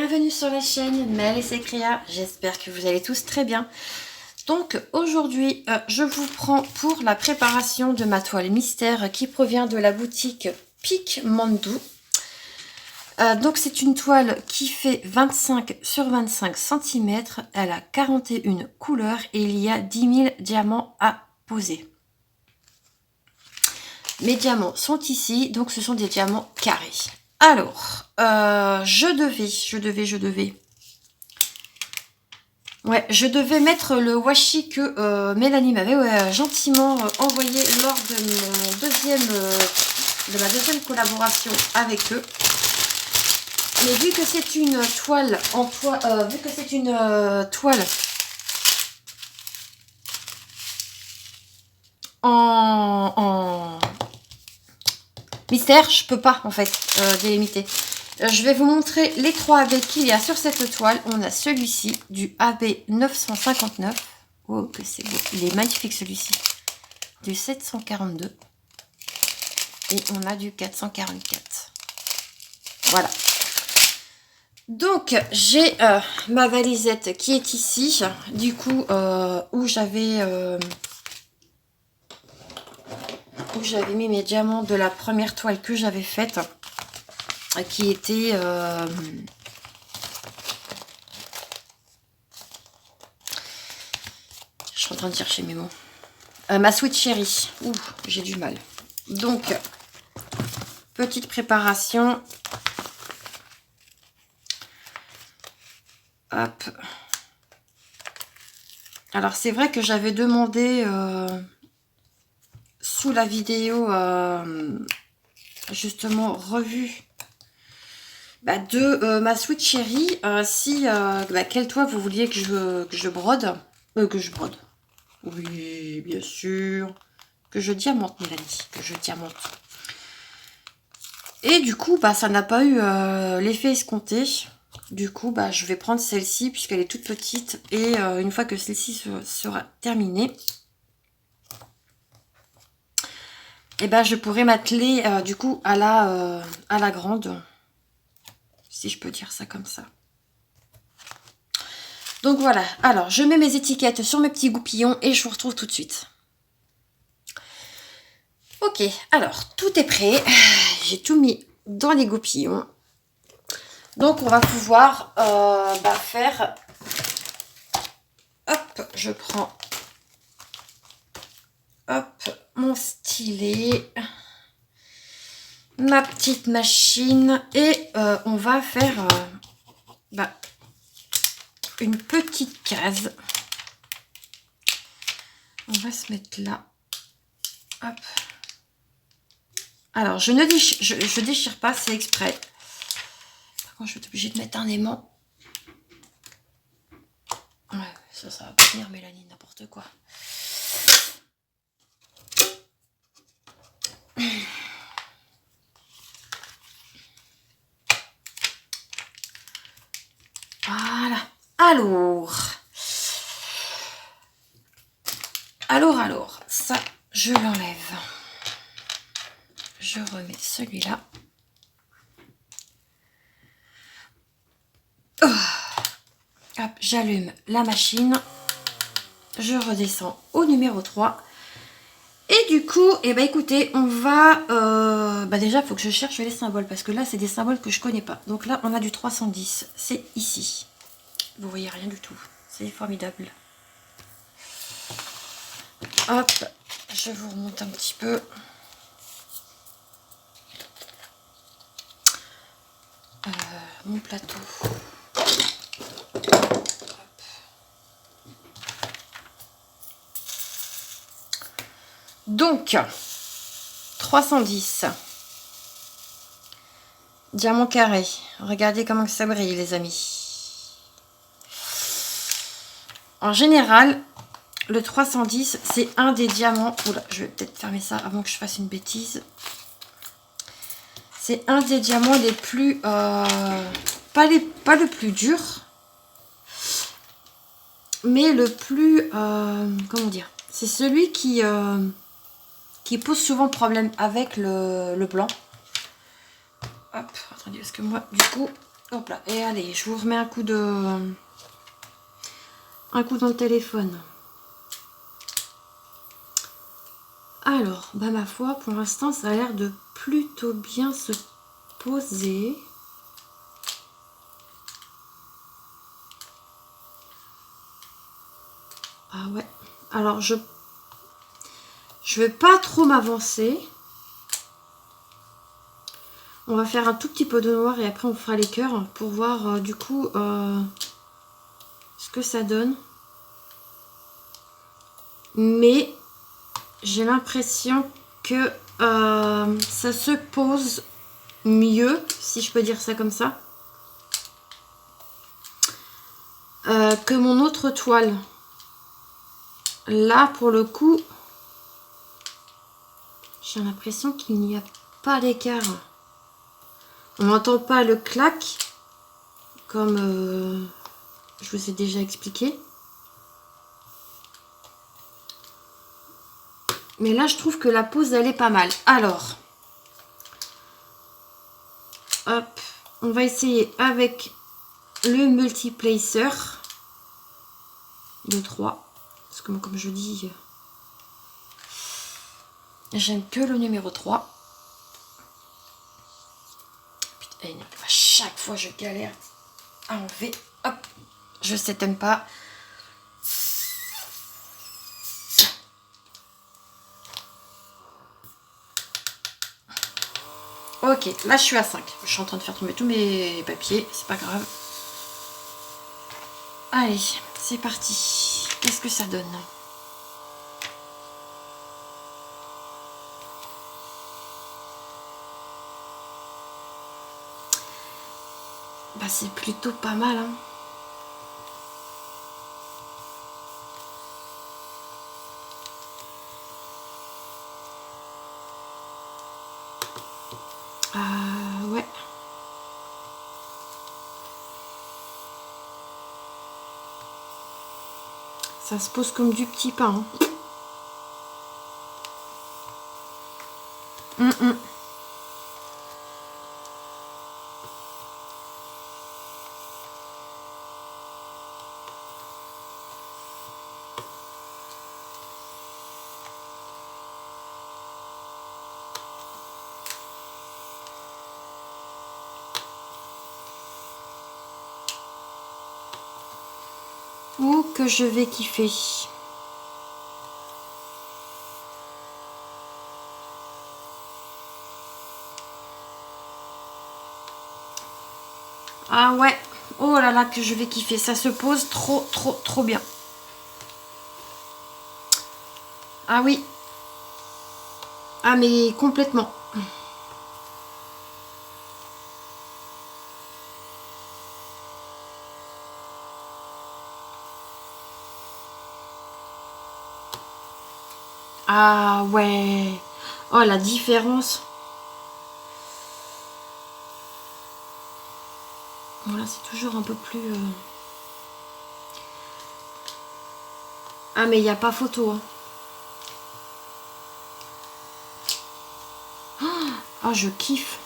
bienvenue sur la chaîne Mel et ses créas, j'espère que vous allez tous très bien. Donc aujourd'hui je vous prends pour la préparation de ma toile mystère qui provient de la boutique Pic Mandou. Donc c'est une toile qui fait 25 sur 25 cm, elle a 41 couleurs et il y a 10 000 diamants à poser. Mes diamants sont ici, donc ce sont des diamants carrés. Alors, je devais mettre le washi que Mélanie m'avait gentiment envoyé lors de ma deuxième collaboration avec eux. Mais vu que c'est une toile en toile en mystère, je peux pas en fait délimiter. Je vais vous montrer les trois AB qu'il y a sur cette toile. On a celui-ci du AB 959. Oh que c'est beau, il est magnifique celui-ci. Du 742. Et on a du 444. Voilà. Donc j'ai ma valisette qui est ici. Du coup où j'avais mis mes diamants de la première toile que j'avais faite, qui était je suis en train de chercher mes mots, ma Sweet Cherry. Ouh, j'ai du mal. Donc petite préparation, hop. Alors c'est vrai que j'avais demandé sous la vidéo justement revue de ma Sweet Cherry si quelle toile vous vouliez que je brode, oui bien sûr, que je diamante, Mélanie, que je diamante. Et du coup ça n'a pas eu l'effet escompté. Du coup je vais prendre celle-ci puisqu'elle est toute petite, et une fois que celle-ci sera terminée, et je pourrais m'atteler du coup à la grande, si je peux dire ça comme ça. Donc voilà, alors je mets mes étiquettes sur mes petits goupillons et je vous retrouve tout de suite. Ok, alors tout est prêt, j'ai tout mis dans les goupillons. Donc on va pouvoir faire, hop, je prends mon stylet, ma petite machine, et on va faire une petite case. On va se mettre là. Hop. Alors je déchire pas, c'est exprès. Par contre je vais être obligée de mettre un aimant. Ouais, ça va pas venir, Mélanie, n'importe quoi. Voilà. Alors, ça, je l'enlève. Je remets celui-là. Oh. Hop, j'allume la machine. Je redescends au numéro 3. Et du coup, écoutez, on va... déjà, il faut que je cherche les symboles, parce que là, c'est des symboles que je connais pas. Donc là, on a du 310. C'est ici. Vous voyez rien du tout. C'est formidable. Hop, je vous remonte un petit peu. Mon plateau. Hop. Donc, 310. Diamant carré. Regardez comment ça brille, les amis. En général, le 310, c'est un des diamants... Oula, je vais peut-être fermer ça avant que je fasse une bêtise. C'est un des diamants les plus... pas le plus dur, mais le plus... comment dire? C'est celui qui pose souvent problème avec le blanc. Hop, attendez, parce que moi, du coup... Hop là. Et allez, je vous remets un coup dans le téléphone. Alors, bah ma foi, pour l'instant, ça a l'air de plutôt bien se poser. Ah ouais. Alors, je vais pas trop m'avancer. On va faire un tout petit peu de noir et après on fera les cœurs pour voir du coup ce que ça donne. Mais j'ai l'impression que ça se pose mieux, si je peux dire ça comme ça, que mon autre toile. Là, pour le coup, j'ai l'impression qu'il n'y a pas d'écart. On n'entend pas le clac, comme je vous ai déjà expliqué. Mais là, je trouve que la pose, elle est pas mal. Alors, hop, on va essayer avec le multiplacer de 3. Parce que moi, comme je dis, j'aime que le numéro 3. Putain, à chaque fois, je galère à enlever. Hop, je s'étonne pas. Ok, là je suis à 5. Je suis en train de faire tomber tous mes papiers, c'est pas grave. Allez, c'est parti. Qu'est-ce que ça donne? Bah c'est plutôt pas mal, hein. Ah ouais. Ça se pose comme du petit pain. Hein. Ou que je vais kiffer. Ah ouais. Oh là là, que je vais kiffer. Ça se pose trop bien. Ah oui. Ah mais complètement. Ah ouais. Oh la différence. Voilà, c'est toujours un peu plus... Ah mais il n'y a pas photo. Hein. Ah je kiffe.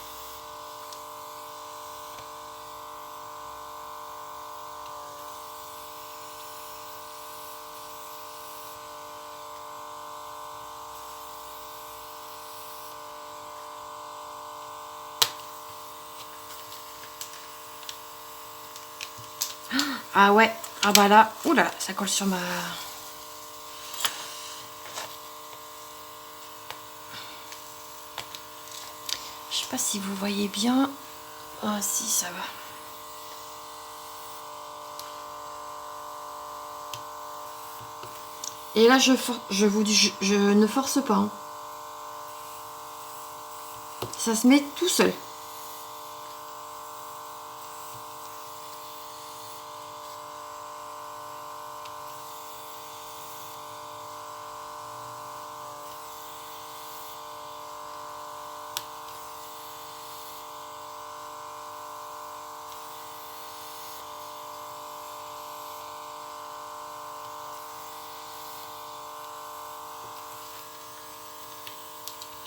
Ah ouais. Ah bah là. Ouh là là, ça colle sur ma... Je sais pas si vous voyez bien. Ah si, ça va. Et là, je vous dis, je ne force pas. Hein. Ça se met tout seul.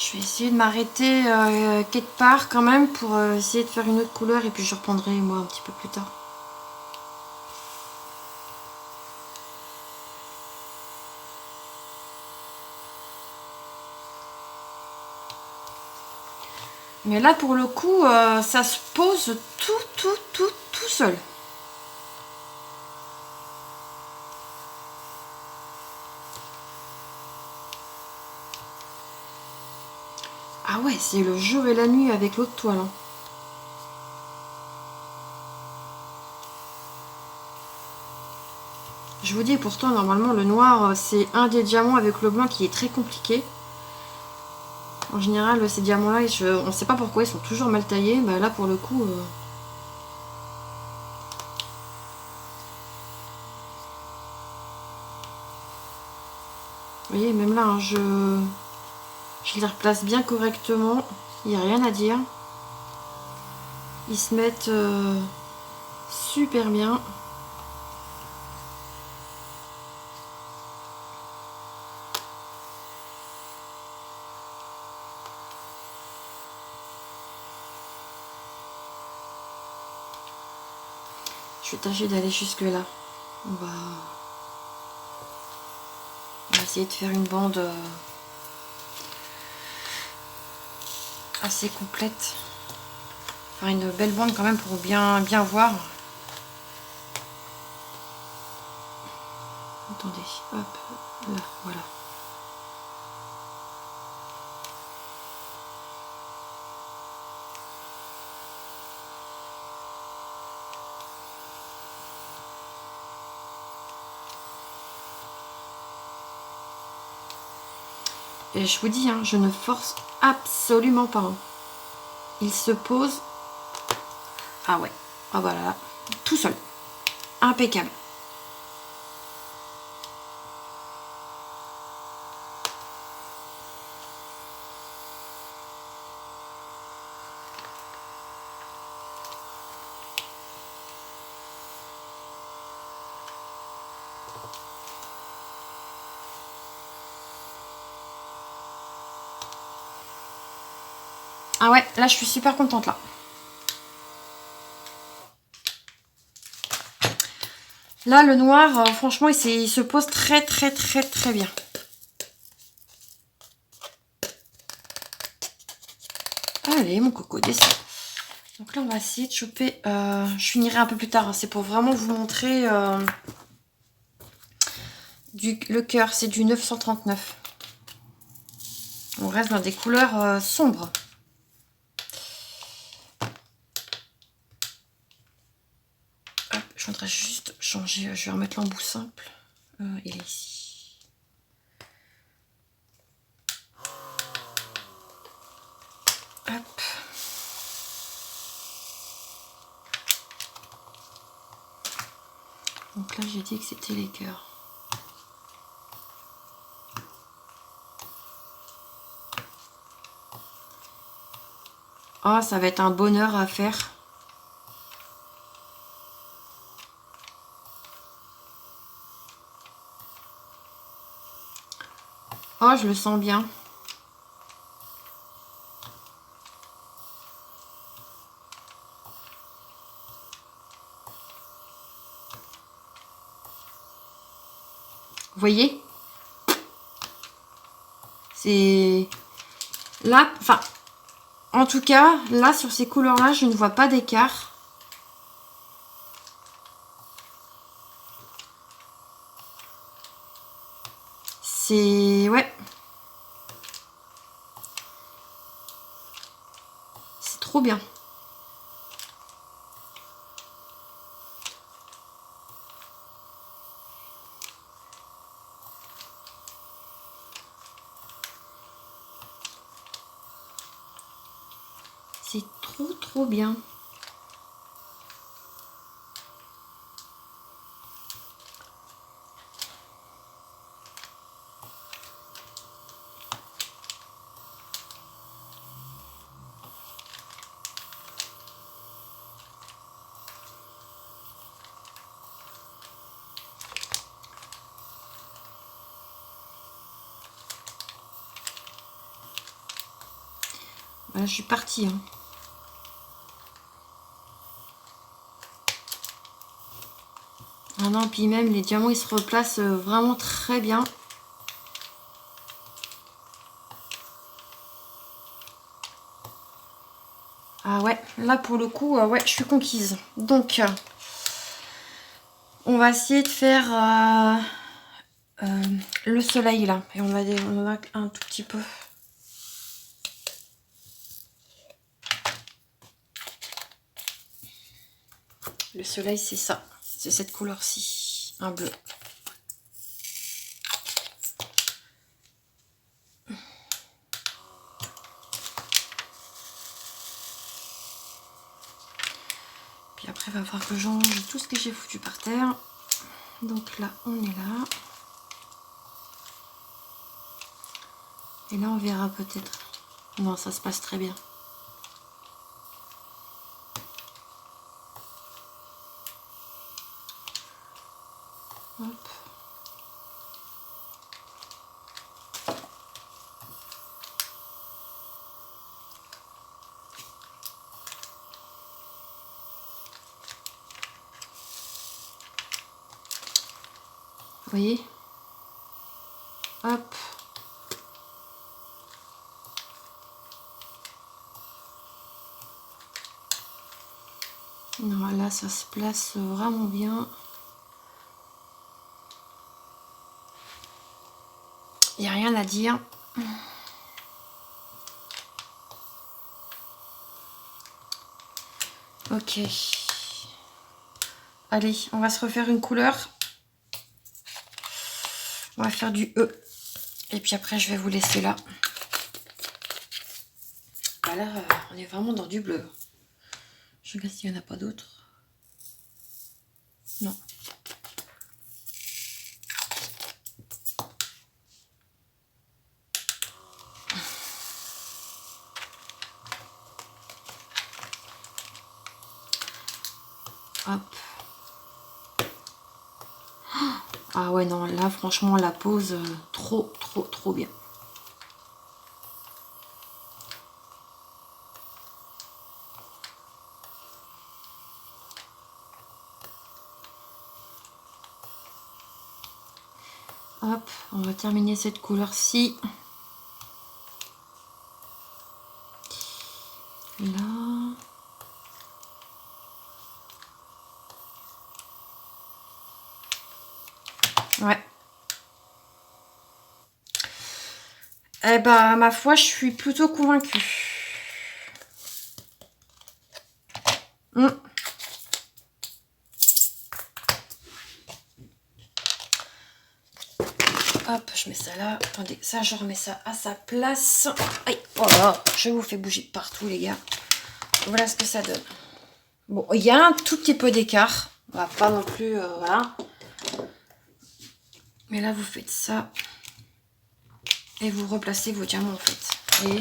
Je vais essayer de m'arrêter quelque part quand même pour essayer de faire une autre couleur et puis je reprendrai moi un petit peu plus tard. Mais là pour le coup ça se pose tout seul. Ah ouais, c'est le jour et la nuit avec l'autre toile. Hein. Je vous dis, pourtant, normalement, le noir, c'est un des diamants avec le blanc qui est très compliqué. En général, ces diamants-là, on ne sait pas pourquoi, ils sont toujours mal taillés. Bah, là, pour le coup... Vous voyez, même là, hein, je les replace bien correctement. Il n'y a rien à dire. Ils se mettent super bien. Je vais tâcher d'aller jusque là. On va essayer de faire une bande assez complète. Faire une belle bande quand même pour bien voir. Attendez, hop, là, voilà. Et je vous dis, hein, je ne force absolument pas. Hein. Il se pose. Ah ouais. Ah voilà. Tout seul. Impeccable. Ah ouais, là je suis super contente là. Là le noir, franchement il se pose très bien. Allez mon coco, descend. Donc là on va essayer de choper, je finirai un peu plus tard, hein. C'est pour vraiment vous montrer le cœur, c'est du 939. On reste dans des couleurs sombres. Hop, je voudrais juste changer, je vais remettre l'embout simple. Il est ici. Hop. Donc là j'ai dit que c'était les cœurs. Ah, ça va être un bonheur à faire. Oh, je le sens bien. Vous voyez? C'est... Là, enfin... En tout cas, là, sur ces couleurs-là, je ne vois pas d'écart. C'est... Ouais. C'est trop bien. C'est trop bien. Là, je suis partie. Hein. Ah non, puis même les diamants, ils se replacent vraiment très bien. Ah ouais, là pour le coup, ouais, je suis conquise. Donc, on va essayer de faire le soleil là. Et on en a un tout petit peu. Le soleil, c'est ça. C'est cette couleur-ci. Un bleu. Puis après, il va falloir que j'enlève tout ce que j'ai foutu par terre. Donc là, on est là. Et là, on verra peut-être. Non, ça se passe très bien. Hop. Vous voyez? Hop. Non, là, ça se place vraiment bien. Il n'y a rien à dire. Ok. Allez, on va se refaire une couleur. On va faire du E. Et puis après, je vais vous laisser là. Ah là, on est vraiment dans du bleu. Je regarde s'il n'y en a pas d'autres. Non. Hop. Ah ouais, non, là, franchement, la pose, trop bien. Hop, on va terminer cette couleur-ci. Là. Ouais. Eh ben, ma foi, je suis plutôt convaincue. Hop, je mets ça là. Attendez, ça, je remets ça à sa place. Aïe, oh là, je vous fais bouger de partout, les gars. Voilà ce que ça donne. Bon, il y a un tout petit peu d'écart. Pas non plus, voilà. Mais là, vous faites ça. Et vous replacez vos diamants, en fait. Et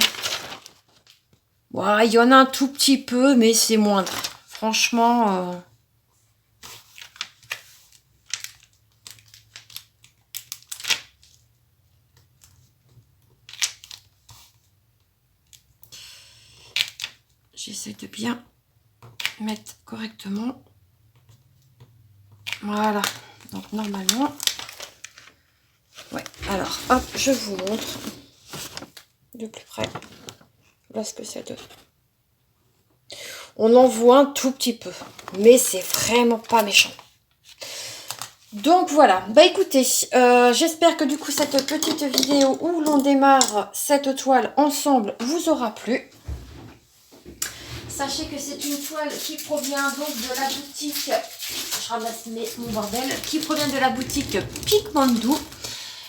voilà, il y en a un tout petit peu, mais c'est moindre. Franchement... J'essaie de bien mettre correctement. Voilà. Donc, normalement... Ouais, alors, hop, je vous montre de plus près. Voilà ce que ça donne. On en voit un tout petit peu, mais c'est vraiment pas méchant. Donc voilà, bah écoutez, j'espère que du coup cette petite vidéo où l'on démarre cette toile ensemble vous aura plu. Sachez que c'est une toile qui provient donc de la boutique, je ramasse mon bordel, qui provient de la boutique Pigmandou.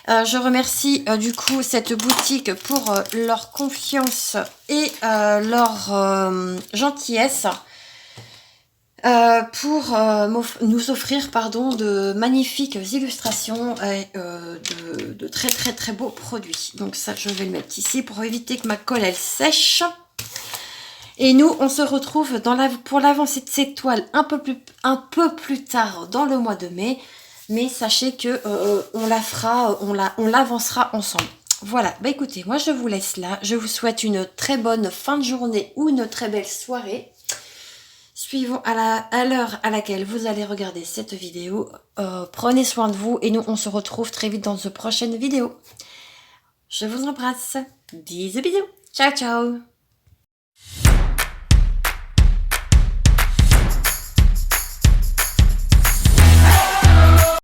Je remercie du coup cette boutique pour leur confiance et leur gentillesse pour nous offrir de magnifiques illustrations et de très beaux produits. Donc ça, je vais le mettre ici pour éviter que ma colle elle sèche. Et nous, on se retrouve pour l'avancée de cette toile un peu plus tard dans le mois de mai. Mais sachez que on l'avancera ensemble. Voilà, bah écoutez, moi je vous laisse là. Je vous souhaite une très bonne fin de journée ou une très belle soirée. Suivant à l'heure à laquelle vous allez regarder cette vidéo. Prenez soin de vous et nous on se retrouve très vite dans une prochaine vidéo. Je vous embrasse. Bisous bisous. Ciao ciao.